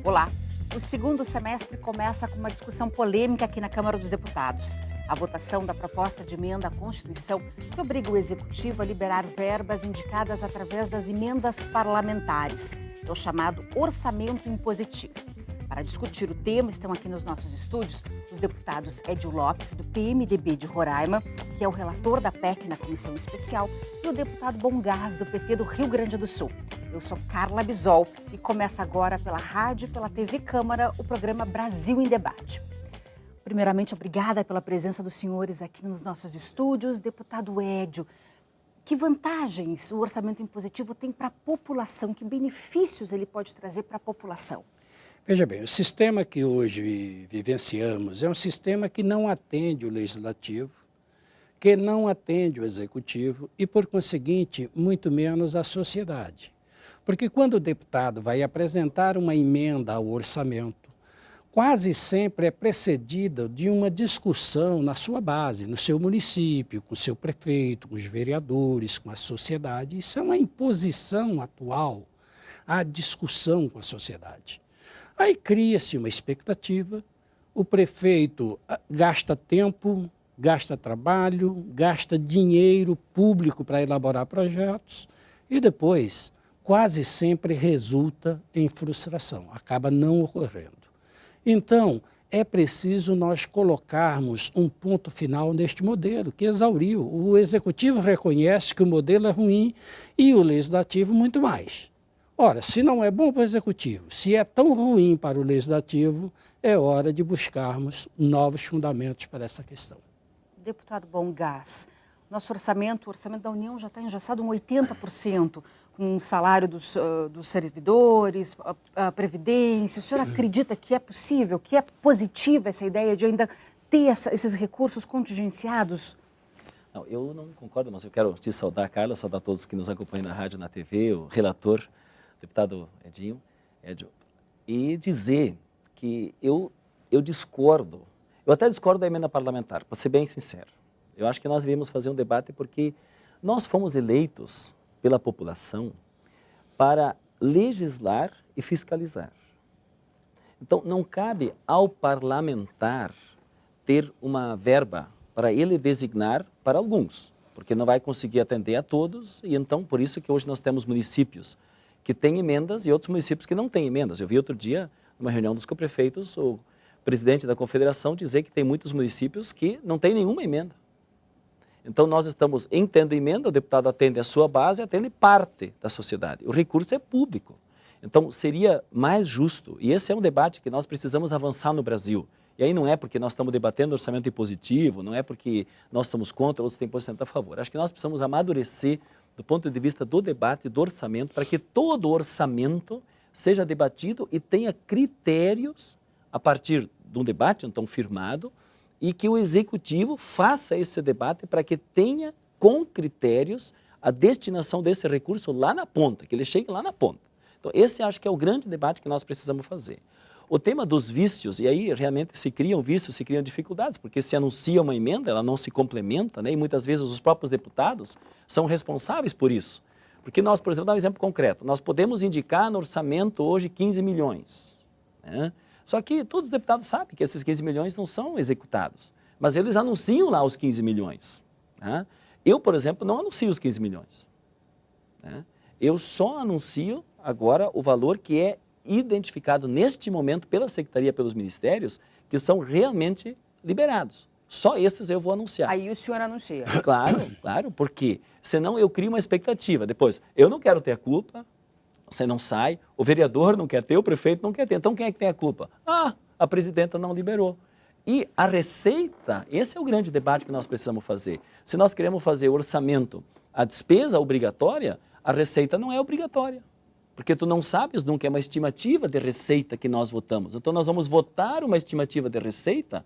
Olá! O segundo semestre começa com uma discussão polêmica aqui na Câmara dos Deputados. A votação da proposta de emenda à Constituição que obriga o Executivo a liberar verbas indicadas através das emendas parlamentares. É o chamado orçamento impositivo. Para discutir o tema, estão aqui nos nossos estúdios os deputados Edio Lopes, do PMDB de Roraima, que é o relator da PEC na comissão especial, e o deputado Bongás, do PT do Rio Grande do Sul. Eu sou Carla Bisol e começa agora pela rádio e pela TV Câmara o programa Brasil em Debate. Primeiramente, obrigada pela presença dos senhores aqui nos nossos estúdios. Deputado Edio, que vantagens o orçamento impositivo tem para a população? Que benefícios ele pode trazer para a população? Veja bem, o sistema que hoje vivenciamos é um sistema que não atende o legislativo, que não atende o executivo e, por conseguinte, muito menos a sociedade. Porque quando o deputado vai apresentar uma emenda ao orçamento, quase sempre é precedida de uma discussão na sua base, no seu município, com o seu prefeito, com os vereadores, com a sociedade. Isso é uma imposição atual à discussão com a sociedade. Aí cria-se uma expectativa, o prefeito gasta tempo, gasta trabalho, gasta dinheiro público para elaborar projetos e depois quase sempre resulta em frustração, acaba não ocorrendo. Então, é preciso nós colocarmos um ponto final neste modelo que exauriu. O Executivo reconhece que o modelo é ruim e o Legislativo muito mais. Ora, se não é bom para o Executivo, se é tão ruim para o Legislativo, é hora de buscarmos novos fundamentos para essa questão. Deputado Bongás, nosso orçamento, o orçamento da União já está engessado em 80%, com o salário dos servidores, a Previdência. O senhor acredita que é possível, que é positiva essa ideia de ainda ter esses recursos contingenciados? Não, eu não concordo, mas eu quero te saudar, Carla, saudar todos que nos acompanham na rádio, na TV, o relator, deputado Edio, e dizer que eu discordo, eu até discordo da emenda parlamentar, para ser bem sincero. Eu acho que nós devemos fazer um debate porque nós fomos eleitos pela população para legislar e fiscalizar. Então, não cabe ao parlamentar ter uma verba para ele designar para alguns, porque não vai conseguir atender a todos, e então, por isso que hoje nós temos municípios que têm emendas e outros municípios que não têm emendas. Eu vi outro dia, numa reunião dos coprefeitos, o presidente da confederação dizer que tem muitos municípios que não têm nenhuma emenda. Então, nós estamos em tendo emenda, o deputado atende a sua base, atende parte da sociedade. O recurso é público. Então, seria mais justo, e esse é um debate que nós precisamos avançar no Brasil. E aí não é porque nós estamos debatendo orçamento impositivo, não é porque nós estamos contra, outros têm % a favor. Acho que nós precisamos amadurecer do ponto de vista do debate do orçamento, para que todo orçamento seja debatido e tenha critérios a partir de um debate então firmado, e que o Executivo faça esse debate para que tenha com critérios a destinação desse recurso lá na ponta, que ele chegue lá na ponta. Então, esse acho que é o grande debate que nós precisamos fazer. O tema dos vícios, e aí realmente se criam vícios, se criam dificuldades, porque se anuncia uma emenda, ela não se complementa, né? E muitas vezes os próprios deputados são responsáveis por isso. Porque nós, por exemplo, vou dar um exemplo concreto, nós podemos indicar no orçamento hoje 15 milhões, né? Só que todos os deputados sabem que esses 15 milhões não são executados, mas eles anunciam lá os 15 milhões. Né? Eu, por exemplo, não anuncio os 15 milhões. Né? Eu só anuncio agora o valor que é identificado neste momento pela Secretaria, pelos ministérios, que são realmente liberados. Só esses eu vou anunciar. Aí o senhor anuncia. Claro, claro, porque senão eu crio uma expectativa. Depois, eu não quero ter a culpa, você não sai, o vereador não quer ter, o prefeito não quer ter. Então quem é que tem a culpa? Ah, a presidenta não liberou. E a receita, esse é o grande debate que nós precisamos fazer. Se nós queremos fazer o orçamento, a despesa obrigatória, a receita não é obrigatória. Porque tu não sabes nunca, é uma estimativa de receita que nós votamos. Então nós vamos votar uma estimativa de receita,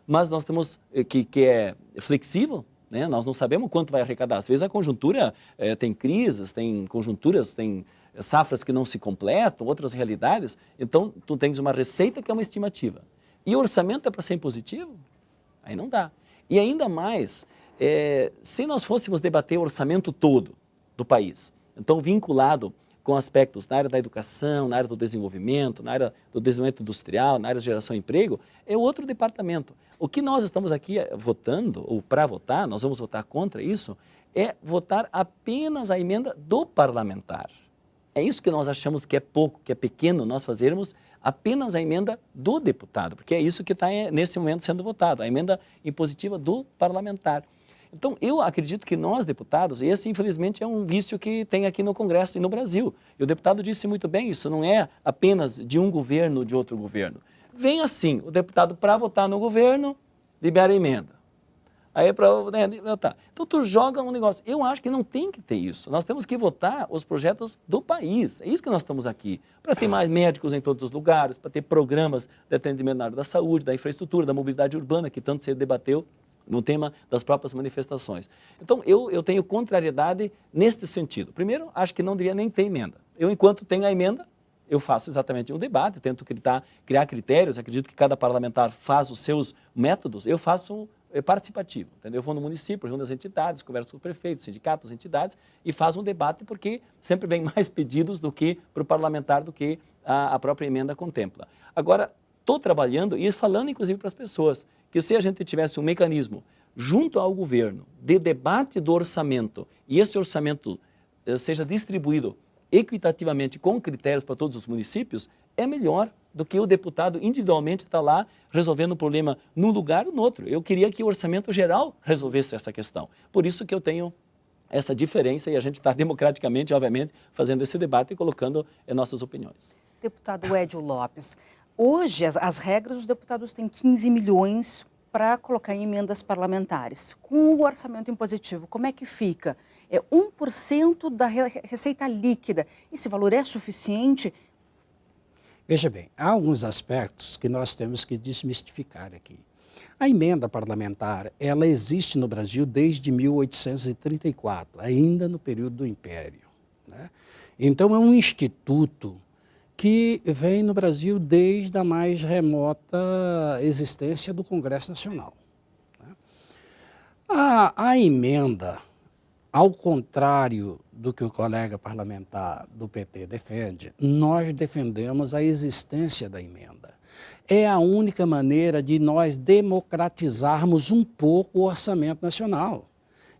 mas nós temos que é flexível, né? Nós não sabemos quanto vai arrecadar. Às vezes a conjuntura tem crises, tem conjunturas, tem safras que não se completam, outras realidades. Então tu tens uma receita que é uma estimativa. E o orçamento é para ser impositivo? Aí não dá. E ainda mais, se nós fôssemos debater o orçamento todo do país, então vinculado com aspectos na área da educação, na área do desenvolvimento, na área do desenvolvimento industrial, na área de geração de emprego, é outro departamento. O que nós estamos aqui votando, ou para votar, nós vamos votar contra isso, é votar apenas a emenda do parlamentar. É isso que nós achamos que é pouco, que é pequeno, nós fazermos apenas a emenda do deputado, porque é isso que está nesse momento sendo votado, a emenda impositiva do parlamentar. Então, eu acredito que nós, deputados, e esse infelizmente é um vício que tem aqui no Congresso e no Brasil, e o deputado disse muito bem, isso não é apenas de um governo ou de outro governo. Vem assim, o deputado para votar no governo, libera a emenda. Aí para votar. Então, tu joga um negócio. Eu acho que não tem que ter isso. Nós temos que votar os projetos do país. É isso que nós estamos aqui. Para ter mais médicos em todos os lugares, para ter programas de atendimento na área da saúde, da infraestrutura, da mobilidade urbana, que tanto se debateu no tema das próprias manifestações. Então, eu tenho contrariedade neste sentido. Primeiro, acho que não deveria nem ter emenda. Eu, enquanto tenho a emenda, eu faço exatamente um debate, tento criar critérios, acredito que cada parlamentar faz os seus métodos, eu faço participativo, entendeu? Eu vou no município, reúno as entidades, converso com o prefeito, sindicatos, entidades e faço um debate porque sempre vem mais pedidos do que para o parlamentar do que a própria emenda contempla. Agora, estou trabalhando e falando inclusive para as pessoas que se a gente tivesse um mecanismo junto ao governo de debate do orçamento e esse orçamento seja distribuído equitativamente com critérios para todos os municípios, é melhor do que o deputado individualmente estar lá resolvendo o problema num lugar ou no outro. Eu queria que o orçamento geral resolvesse essa questão. Por isso que eu tenho essa diferença e a gente está democraticamente, obviamente, fazendo esse debate e colocando nossas opiniões. Deputado Edio Lopes, hoje as regras, os deputados têm 15 milhões para colocar em emendas parlamentares. Com o orçamento impositivo, como é que fica? É 1% da receita líquida. Esse valor é suficiente? Veja bem, há alguns aspectos que nós temos que desmistificar aqui. A emenda parlamentar, ela existe no Brasil desde 1834, ainda no período do Império, né? Então, é um instituto que vem no Brasil desde a mais remota existência do Congresso Nacional, né? A emenda, ao contrário do que o colega parlamentar do PT defende, nós defendemos a existência da emenda. É a única maneira de nós democratizarmos um pouco o orçamento nacional.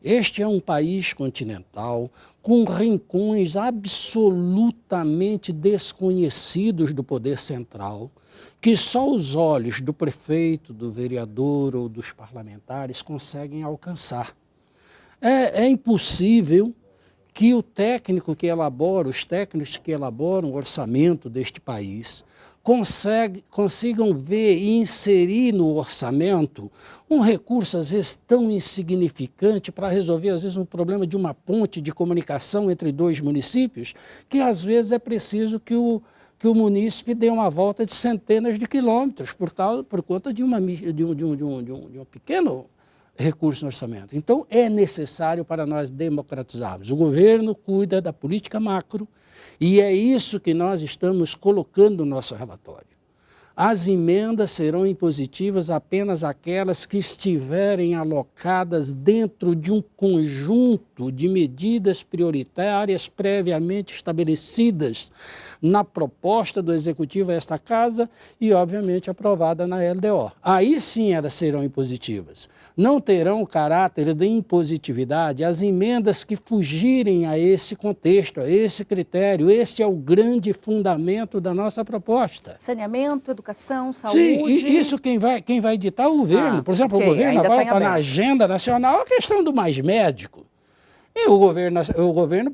Este é um país continental com rincões absolutamente desconhecidos do poder central, que só os olhos do prefeito, do vereador ou dos parlamentares conseguem alcançar. É impossível que os técnicos que elaboram o orçamento deste país consigam ver e inserir no orçamento um recurso, às vezes, tão insignificante para resolver, às vezes, um problema de uma ponte de comunicação entre dois municípios, que, às vezes, é preciso que o munícipe dê uma volta de centenas de quilômetros por conta de um pequeno recurso no orçamento. Então, é necessário para nós democratizarmos. O governo cuida da política macro e é isso que nós estamos colocando no nosso relatório. As emendas serão impositivas apenas aquelas que estiverem alocadas dentro de um conjunto de medidas prioritárias previamente estabelecidas na proposta do Executivo a esta Casa e, obviamente, aprovada na LDO. Aí sim elas serão impositivas. Não terão o caráter de impositividade as emendas que fugirem a esse contexto, a esse critério. Este é o grande fundamento da nossa proposta. Saneamento, educação, saúde... Sim, e isso quem vai ditar é o governo. Por exemplo, o governo agora está na agenda nacional a questão do mais médico. E o governo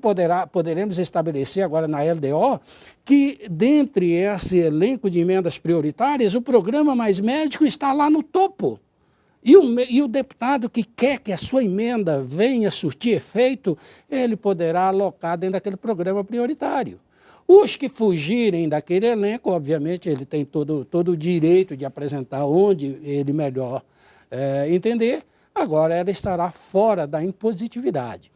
poderemos estabelecer agora na LDO que, dentre esse elenco de emendas prioritárias, o programa Mais Médico está lá no topo. E o deputado que quer que a sua emenda venha surtir efeito, ele poderá alocar dentro daquele programa prioritário. Os que fugirem daquele elenco, obviamente, ele tem todo o direito de apresentar onde ele melhor entender, agora ela estará fora da impositividade.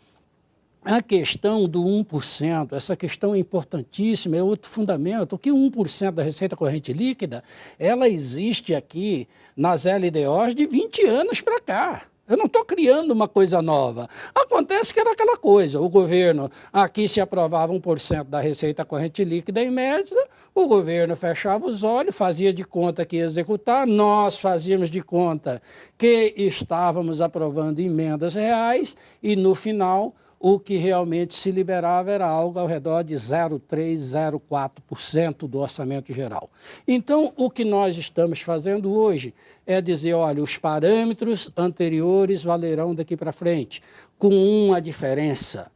A questão do 1%, essa questão é importantíssima, é outro fundamento, que 1% da receita corrente líquida, ela existe aqui nas LDOs de 20 anos para cá. Eu não estou criando uma coisa nova. Acontece que era aquela coisa, o governo, aqui se aprovava 1% da receita corrente líquida em média, o governo fechava os olhos, fazia de conta que ia executar, nós fazíamos de conta que estávamos aprovando emendas reais e no final o que realmente se liberava era algo ao redor de 0,3%, 0,4% do orçamento geral. Então, o que nós estamos fazendo hoje é dizer, olha, os parâmetros anteriores valerão daqui para frente, com uma diferença.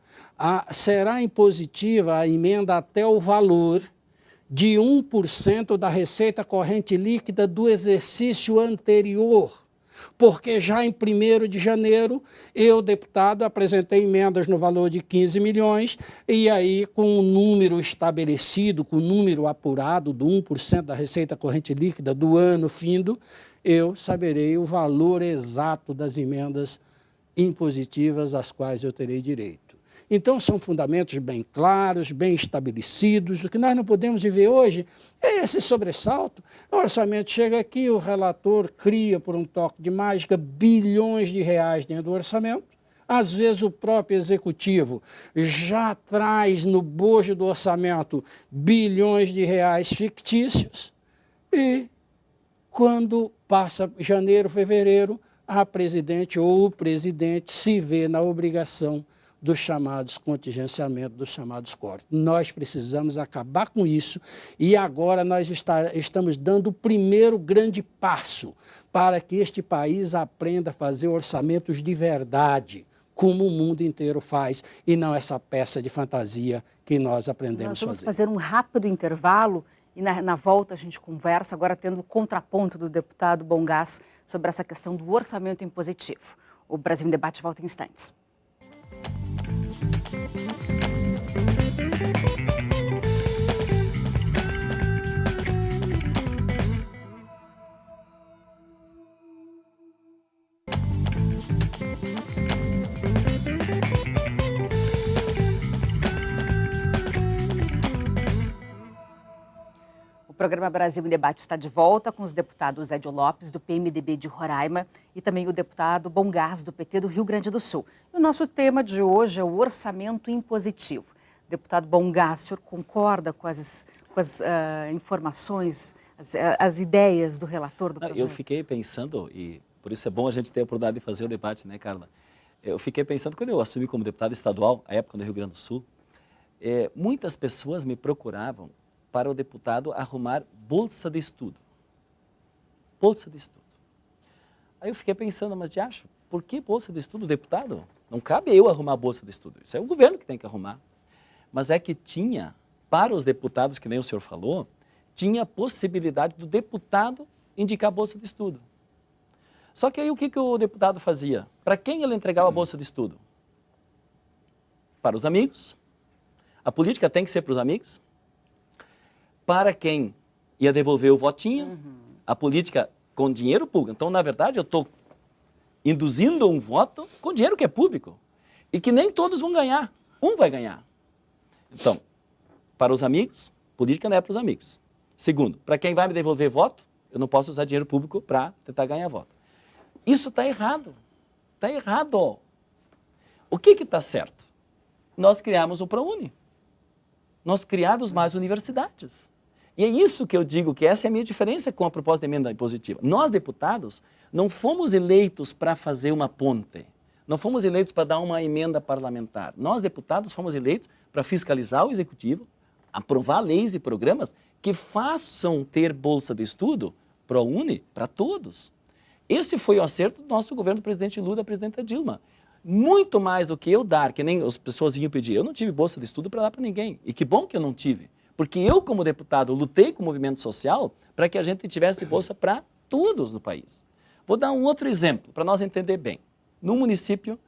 Será impositiva a emenda até o valor de 1% da receita corrente líquida do exercício anterior. Porque já em 1º de janeiro, eu, deputado, apresentei emendas no valor de 15 milhões e aí, com o número estabelecido, com o número apurado do 1% da receita corrente líquida do ano findo, eu saberei o valor exato das emendas impositivas às quais eu terei direito. Então, são fundamentos bem claros, bem estabelecidos. O que nós não podemos viver hoje é esse sobressalto. O orçamento chega aqui, o relator cria, por um toque de mágica, bilhões de reais dentro do orçamento. Às vezes, o próprio executivo já traz no bojo do orçamento bilhões de reais fictícios. E, quando passa janeiro, fevereiro, a presidente ou o presidente se vê na obrigação dos chamados contingenciamentos, dos chamados cortes. Nós precisamos acabar com isso e agora nós estamos dando o primeiro grande passo para que este país aprenda a fazer orçamentos de verdade, como o mundo inteiro faz, e não essa peça de fantasia que nós aprendemos a fazer. Nós vamos fazer um rápido intervalo e na volta a gente conversa, agora tendo o contraponto do deputado Bongás sobre essa questão do orçamento impositivo. O Brasil em Debate volta em instantes. O programa Brasil em Debate está de volta com os deputados Édio Lopes, do PMDB de Roraima, e também o deputado Bongás, do PT do Rio Grande do Sul. E o nosso tema de hoje é o orçamento impositivo. Deputado Bongás, o senhor concorda com as informações, as ideias do relator do projeto? Eu fiquei pensando, e por isso é bom a gente ter a oportunidade de fazer o debate, né, Carla? Eu fiquei pensando, quando eu assumi como deputado estadual, à época no Rio Grande do Sul, muitas pessoas me procuravam para o deputado arrumar bolsa de estudo. Bolsa de estudo. Aí eu fiquei pensando, mas acho, por que bolsa de estudo, deputado? Não cabe eu arrumar bolsa de estudo, isso é o governo que tem que arrumar. Mas é que tinha, para os deputados, que nem o senhor falou, tinha a possibilidade do deputado indicar bolsa de estudo. Só que aí o que o deputado fazia? Para quem ele entregava a bolsa de estudo? Para os amigos. A política tem que ser para os amigos. Para quem ia devolver o votinho, a política com dinheiro público. Então, na verdade, eu estou induzindo um voto com dinheiro que é público e que nem todos vão ganhar. Um vai ganhar. Então, para os amigos, política não é para os amigos. Segundo, para quem vai me devolver voto, eu não posso usar dinheiro público para tentar ganhar voto. Isso está errado. Está errado. O que está certo? Nós criamos o ProUni. Nós criamos mais universidades. E é isso que eu digo, que essa é a minha diferença com a proposta de emenda impositiva. Nós, deputados, não fomos eleitos para fazer uma ponte. Não fomos eleitos para dar uma emenda parlamentar. Nós, deputados, fomos eleitos para fiscalizar o executivo, aprovar leis e programas que façam ter bolsa de estudo, ProUni, para todos. Esse foi o acerto do nosso governo do presidente Lula e da presidenta Dilma. Muito mais do que eu dar, que nem as pessoas vinham pedir. Eu não tive bolsa de estudo para dar para ninguém. E que bom que eu não tive. Porque eu, como deputado, lutei com o movimento social para que a gente tivesse bolsa para todos no país. Vou dar um outro exemplo, para nós entender bem. No município,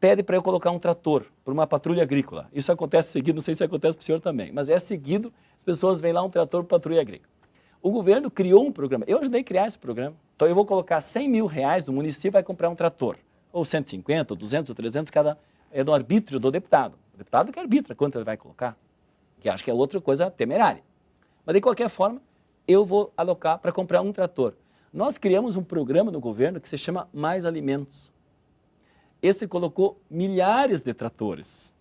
pede para eu colocar um trator para uma patrulha agrícola. Isso acontece seguido, não sei se acontece para o senhor também, mas é seguido, as pessoas veem lá um trator para patrulha agrícola. O governo criou um programa, eu ajudei a criar esse programa. Então eu vou colocar 100 mil reais, do município vai comprar um trator, ou 150, ou 200, ou 300, cada é do arbítrio do deputado. O deputado que arbitra quanto ele vai colocar, que acho que é outra coisa temerária. Mas, de qualquer forma, eu vou alocar para comprar um trator. Nós criamos um programa no governo que se chama Mais Alimentos. Esse colocou milhares de tratores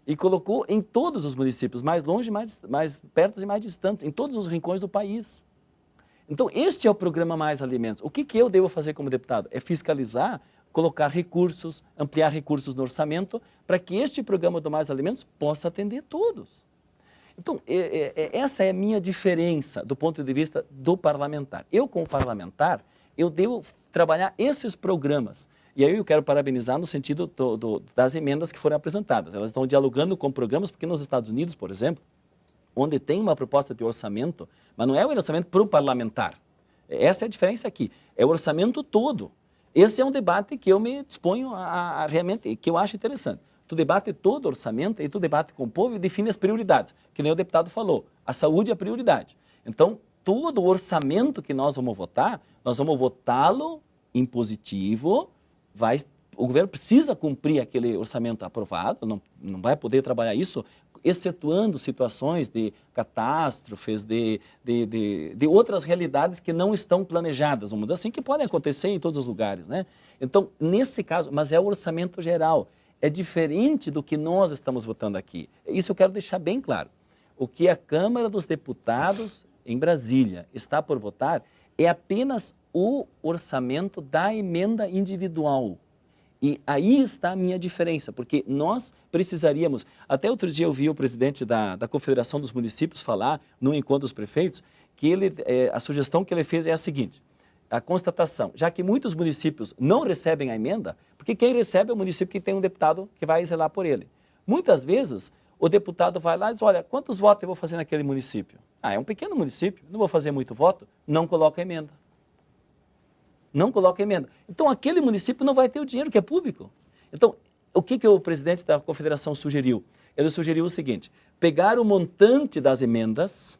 e colocou em todos os municípios, mais longe, mais perto e mais distantes, em todos os rincões do país. Então, este é o programa Mais Alimentos. O que eu devo fazer como deputado? É fiscalizar, colocar recursos, ampliar recursos no orçamento, para que este programa do Mais Alimentos possa atender todos. Então, essa é a minha diferença do ponto de vista do parlamentar. Eu, como parlamentar, eu devo trabalhar esses programas. E aí eu quero parabenizar no sentido das emendas que foram apresentadas. Elas estão dialogando com programas, porque nos Estados Unidos, por exemplo, onde tem uma proposta de orçamento, mas não é o orçamento para o parlamentar. Essa é a diferença aqui. É o orçamento todo. Esse é um debate que eu me disponho a realmente, que eu acho interessante. Tu debate todo o orçamento e tu debate com o povo e define as prioridades. Que nem o deputado falou, a saúde é a prioridade. Então, todo o orçamento que nós vamos votar, nós vamos votá-lo em positivo. O governo precisa cumprir aquele orçamento aprovado, não vai poder trabalhar isso, excetuando situações de catástrofes, de outras realidades que não estão planejadas, vamos dizer assim, que podem acontecer em todos os lugares, né? Então, nesse caso, mas é o orçamento geral, é diferente do que nós estamos votando aqui. Isso eu quero deixar bem claro. O que a Câmara dos Deputados, em Brasília, está por votar é apenas o orçamento da emenda individual. E aí está a minha diferença, porque nós precisaríamos... Até outro dia eu vi o presidente da Confederação dos Municípios falar, no encontro dos prefeitos, que a sugestão que ele fez é a seguinte, a constatação, já que muitos municípios não recebem a emenda, porque quem recebe é o município que tem um deputado que vai zelar por ele. Muitas vezes, o deputado vai lá e diz, olha, quantos votos eu vou fazer naquele município? Ah, é um pequeno município, não vou fazer muito voto, não coloca a emenda. Não coloca emenda. Então, aquele município não vai ter o dinheiro que é público. Então, o que o presidente da Confederação sugeriu? Ele sugeriu o seguinte, pegar o montante das emendas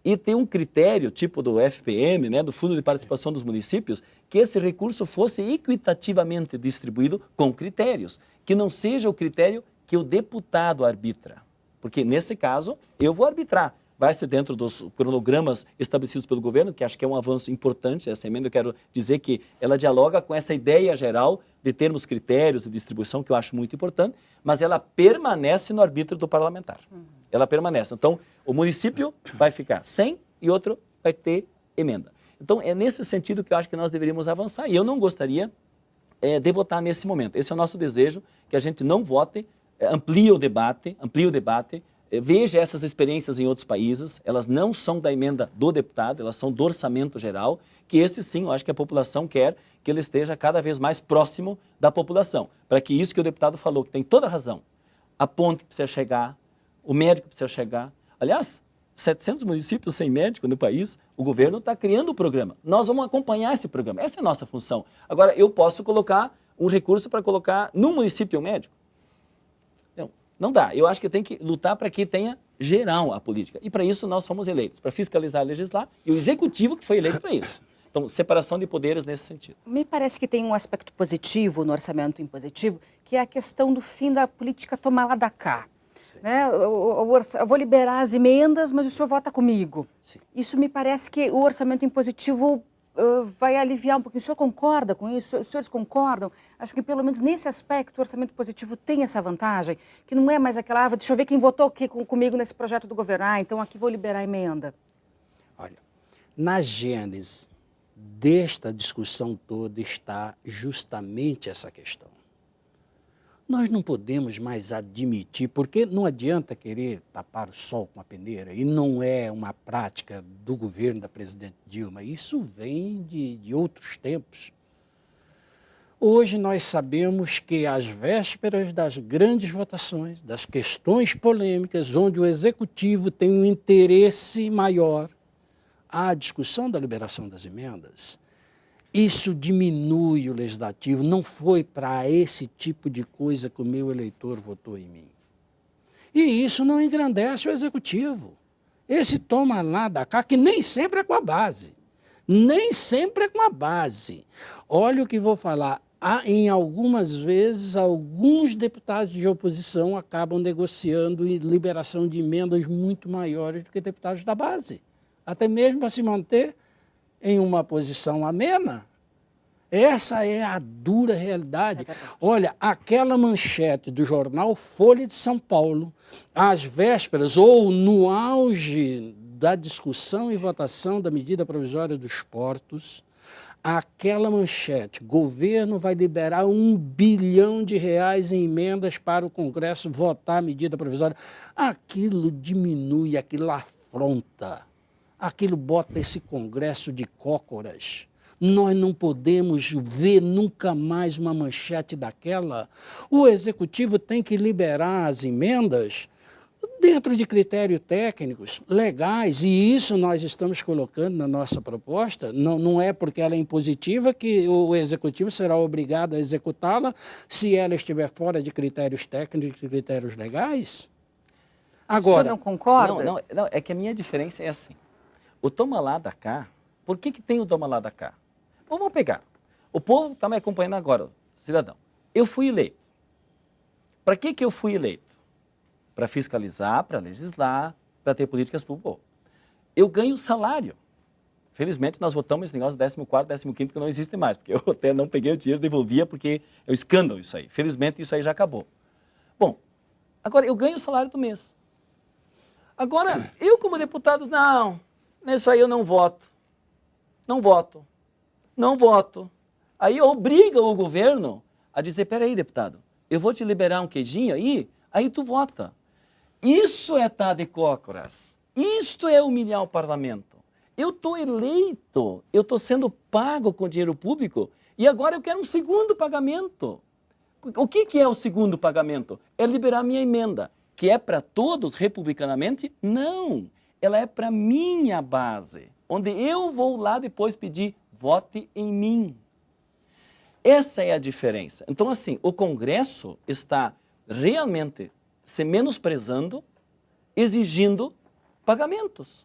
e ter um critério, tipo do FPM, né, do Fundo de Participação dos Municípios, que esse recurso fosse equitativamente distribuído com critérios, que não seja o critério que o deputado arbitra. Porque, nesse caso, eu vou arbitrar. Vai ser dentro dos cronogramas estabelecidos pelo governo, que acho que é um avanço importante, essa emenda. Eu quero dizer que ela dialoga com essa ideia geral de termos critérios de distribuição, que eu acho muito importante, mas ela permanece no arbítrio do parlamentar. Ela permanece. Então, o município vai ficar sem e outro vai ter emenda. Então, é nesse sentido que eu acho que nós deveríamos avançar. E eu não gostaria de votar nesse momento. Esse é o nosso desejo, que a gente não vote, amplie o debate, veja essas experiências em outros países, elas não são da emenda do deputado, elas são do orçamento geral, que esse sim, eu acho que a população quer que ele esteja cada vez mais próximo da população, para que isso que o deputado falou, que tem toda a razão, a ponte precisa chegar, o médico precisa chegar. Aliás, 700 municípios sem médico no país, o governo está criando o programa. Nós vamos acompanhar esse programa, essa é a nossa função. Agora, eu posso colocar um recurso para colocar no município um médico? Não dá. Eu acho que tem que lutar para que tenha geral a política. E para isso nós fomos eleitos, para fiscalizar, legislar, e o executivo que foi eleito para isso. Então, separação de poderes nesse sentido. Me parece que tem um aspecto positivo no orçamento impositivo, que é a questão do fim da política tomar lá da cá. Né? Eu vou liberar as emendas, mas o senhor vota comigo. Sim. Isso me parece que o orçamento impositivo vai aliviar um pouquinho. O senhor concorda com isso? Os senhores concordam? Acho que pelo menos nesse aspecto o orçamento positivo tem essa vantagem, que não é mais aquela, deixa eu ver quem votou aqui comigo nesse projeto do governo, então aqui vou liberar a emenda. Olha, na gênese desta discussão toda está justamente essa questão. Nós não podemos mais admitir, porque não adianta querer tapar o sol com a peneira, e não é uma prática do governo da presidente Dilma, isso vem de outros tempos. Hoje nós sabemos que às vésperas das grandes votações, das questões polêmicas, onde o executivo tem um interesse maior, à discussão da liberação das emendas, isso diminui o legislativo, não foi para esse tipo de coisa que o meu eleitor votou em mim. E isso não engrandece o executivo. Esse toma lá da cá, que nem sempre é com a base. Nem sempre é com a base. Olha o que vou falar, em algumas vezes, alguns deputados de oposição acabam negociando liberação de emendas muito maiores do que deputados da base, até mesmo para se manter em uma posição amena. Essa é a dura realidade. Olha, aquela manchete do jornal Folha de São Paulo, às vésperas ou no auge da discussão e votação da medida provisória dos portos, aquela manchete: governo vai liberar R$1 bilhão em emendas para o Congresso votar a medida provisória. Aquilo diminui, aquilo afronta, aquilo bota esse Congresso de cócoras. Nós não podemos ver nunca mais uma manchete daquela. O Executivo tem que liberar as emendas dentro de critérios técnicos, legais, e isso nós estamos colocando na nossa proposta. Não é porque ela é impositiva que o Executivo será obrigado a executá-la se ela estiver fora de critérios técnicos e critérios legais. Agora, o senhor não concorda? Não, é que a minha diferença é assim. O toma lá da cá, por que tem o toma lá da cá? Bom, vamos pegar. O povo está me acompanhando agora, cidadão. Eu fui eleito. Para que eu fui eleito? Para fiscalizar, para legislar, para ter políticas públicas. Eu ganho salário. Felizmente, nós votamos esse negócio do 14º, 15º, que não existe mais, porque eu até não peguei o dinheiro, devolvia, porque é um escândalo isso aí. Felizmente, isso aí já acabou. Bom, agora eu ganho o salário do mês. Agora, eu como deputado, não, nisso aí eu não voto. Não voto. Não voto. Aí obriga o governo a dizer: peraí, deputado, eu vou te liberar um queijinho aí tu vota. Isso é estar de cócoras. Isto é humilhar o parlamento. Eu estou eleito, eu estou sendo pago com dinheiro público e agora eu quero um segundo pagamento. O que é o segundo pagamento? É liberar minha emenda, que é para todos republicanamente? Não, ela é para minha base, onde eu vou lá depois pedir: vote em mim. Essa é a diferença. Então, assim, o Congresso está realmente se menosprezando, exigindo pagamentos.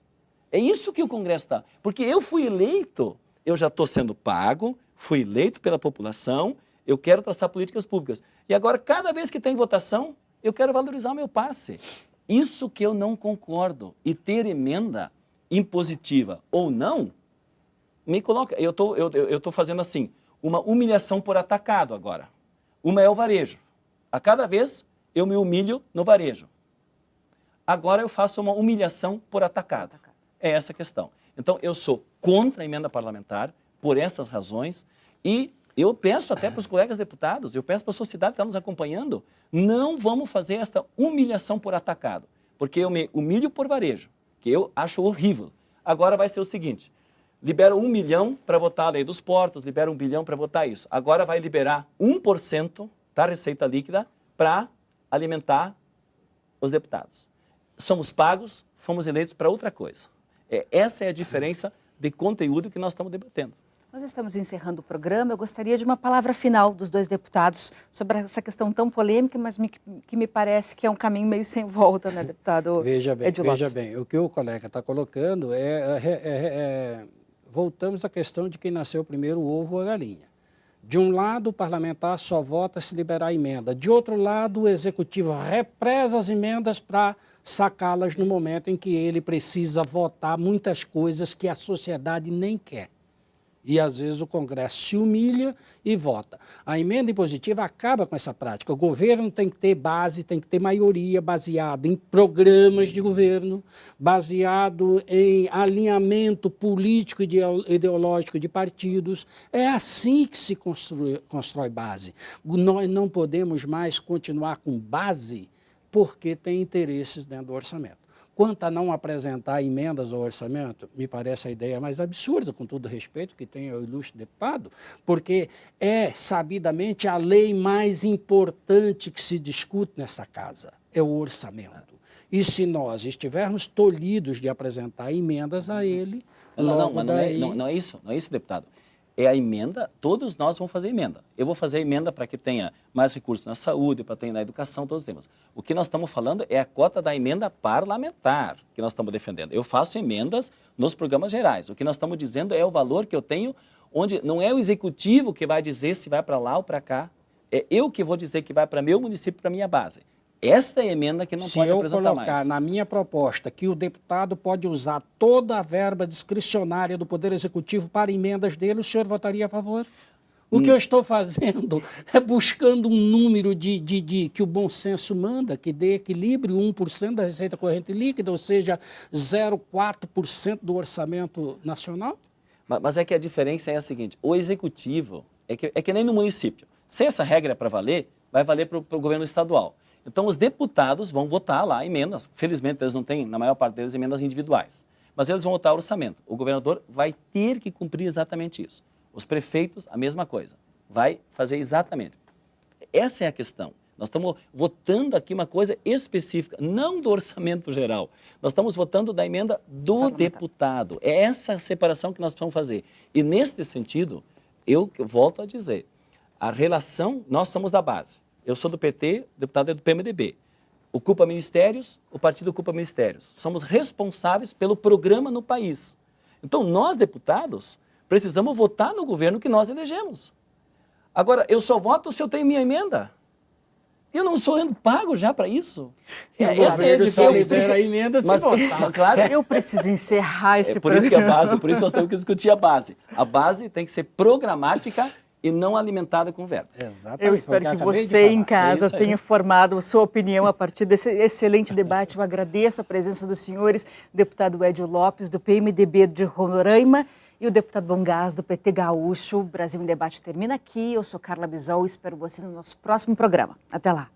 É isso que o Congresso está. Porque eu fui eleito, eu já estou sendo pago, fui eleito pela população, eu quero traçar políticas públicas. E agora, cada vez que tem votação, eu quero valorizar o meu passe. Isso que eu não concordo. E ter emenda impositiva ou não, me coloca. Eu tô fazendo assim, uma humilhação por atacado agora. Uma é o varejo. A cada vez eu me humilho no varejo. Agora eu faço uma humilhação por atacado. É essa a questão. Então, eu sou contra a emenda parlamentar por essas razões e eu peço até para os colegas deputados, eu peço para a sociedade que está nos acompanhando, não vamos fazer esta humilhação por atacado, porque eu me humilho por varejo, que eu acho horrível. Agora vai ser o seguinte: libera 1 milhão para votar a lei dos portos, libera 1 bilhão para votar isso. Agora vai liberar 1% da receita líquida para alimentar os deputados. Somos pagos, fomos eleitos para outra coisa. Essa é a diferença de conteúdo que nós estamos debatendo. Nós estamos encerrando o programa. Eu gostaria de uma palavra final dos dois deputados sobre essa questão tão polêmica, mas que me parece que é um caminho meio sem volta, né, deputado? Veja bem, o que o colega está colocando voltamos à questão de quem nasceu primeiro, o ovo ou a galinha. De um lado, o parlamentar só vota se liberar a emenda. De outro lado, o executivo represa as emendas para sacá-las no momento em que ele precisa votar muitas coisas que a sociedade nem quer. E, às vezes, o Congresso se humilha e vota. A emenda impositiva acaba com essa prática. O governo tem que ter base, tem que ter maioria baseado em programas de governo, baseado em alinhamento político e ideológico de partidos. É assim que se constrói base. Nós não podemos mais continuar com base porque tem interesses dentro do orçamento. Quanto a não apresentar emendas ao orçamento, me parece a ideia mais absurda, com todo o respeito que tem ao ilustre deputado, porque é, sabidamente, a lei mais importante que se discute nessa casa, é o orçamento. E se nós estivermos tolhidos de apresentar emendas a ele, não é isso, deputado. É a emenda, todos nós vamos fazer emenda. Eu vou fazer emenda para que tenha mais recursos na saúde, para ter na educação, todos os temas. O que nós estamos falando é a cota da emenda parlamentar que nós estamos defendendo. Eu faço emendas nos programas gerais. O que nós estamos dizendo é o valor que eu tenho, onde não é o executivo que vai dizer se vai para lá ou para cá, é eu que vou dizer que vai para meu município, para minha base. Esta é a emenda que não pode apresentar mais. Se eu colocar na minha proposta que o deputado pode usar toda a verba discricionária do Poder Executivo para emendas dele, o senhor votaria a favor? O que eu estou fazendo é buscando um número que o bom senso manda, que dê equilíbrio, 1% da receita corrente líquida, ou seja, 0,4% do orçamento nacional? Mas é que a diferença é a seguinte, o executivo é que nem no município. Se essa regra é para valer, vai valer para o governo estadual. Então, os deputados vão votar lá emendas. Felizmente, eles não têm, na maior parte deles, emendas individuais. Mas eles vão votar o orçamento. O governador vai ter que cumprir exatamente isso. Os prefeitos, a mesma coisa. Vai fazer exatamente. Essa é a questão. Nós estamos votando aqui uma coisa específica, não do orçamento geral. Nós estamos votando da emenda do deputado. É essa separação que nós precisamos fazer. E, nesse sentido, eu volto a dizer, a relação, nós somos da base. Eu sou do PT, o deputado é do PMDB. Ocupa ministérios, o partido ocupa ministérios. Somos responsáveis pelo programa no país. Então, nós, deputados, precisamos votar no governo que nós elegemos. Agora, eu só voto se eu tenho minha emenda. Eu não sou pago já para isso. Essa é a diferença. A emenda se votar. Claro, eu preciso encerrar esse por isso que a base, por isso nós temos que discutir a base. A base tem que ser programática e não alimentada com verbas. Exatamente. Eu espero que você em casa tenha formado sua opinião a partir desse excelente debate. Eu agradeço a presença dos senhores, deputado Edio Lopes, do PMDB de Roraima, e o deputado Bom Gás, do PT Gaúcho. O Brasil em Debate termina aqui. Eu sou Carla Bisol e espero você no nosso próximo programa. Até lá.